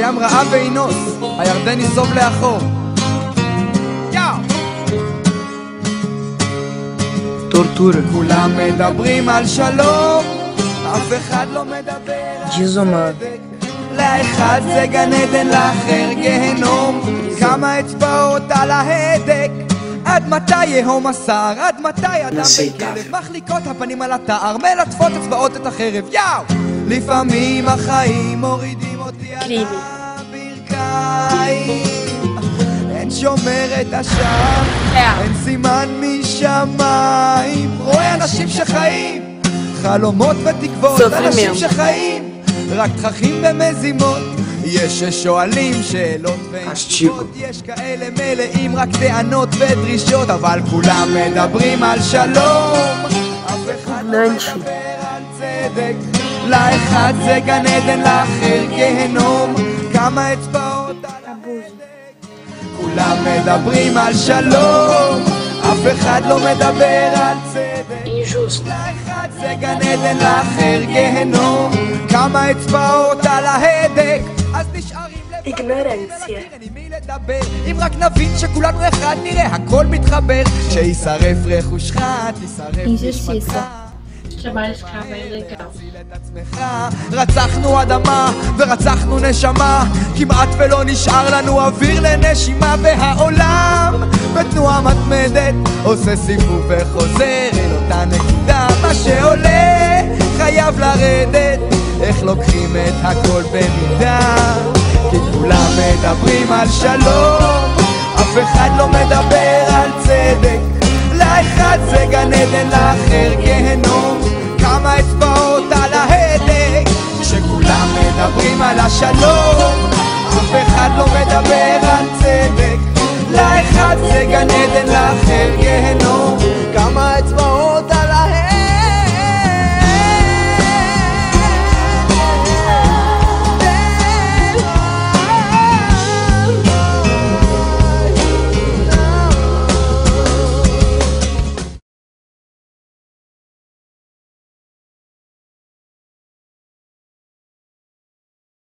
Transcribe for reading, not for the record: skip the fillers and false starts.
הים רעה ואינוס, הירדן ייסוב לאחור. Tortura. כולם מדברים על שלום, אף אחד לא מדבר על צדק. לאחד זה גן עדן, לאחר גיהנום. כמה אצבעות על ההדק, עד מתי יהום השר, עד מתי אדם בכלב מחליקות הפנים על התאר, מלטפות אצבעות את החרב. יאו! לפעמים החיים מורידים אותי על הברכיים, אין שומרת השם, אין סימן משמיים. רואה אנשים שחיים חלומות ותקוות, אנשים שחיים רק תככים ומזימות. יש ששואלים שאלות ואין תשובות, יש כאלה מלאים רק טענות ודרישות, אבל כולם מדברים על שלום, אף אחד לא מדבר על צדק. לאחד זה גן עדן, לאחר גיהנום. כמה אצבעות על ההדק, כולם מדברים על שלום, אף אחד לא מדבר על צדק. לאחד זה גן עדן, לאחר גיהנום. כמה אצבעות על ההדק, אז נשארים איגנורנציה. אם רק נבין שכולנו אחד נראה הכל מתחבר. שישרף רכושך, תשרף נשמתך. רצחנו אדמה ורצחנו נשמה, כמעט ולא נשאר לנו אוויר לנשימה. והעולם בתנועה מתמדת עושה סיבוב וחוזר אל אותה נקודה. מה שעולה חייב לרדת, איך לוקחים את הכל במידה, כי כולם מדברים על שלום, אף אחד לא מדבר על צדק. לאחד זה גן עדן, לאחר גיהנום. כמה אצבעות על ההדק, כשכולם מדברים על השלום, אף אחד לא מדבר על צדק. לאחד זה גן עדן,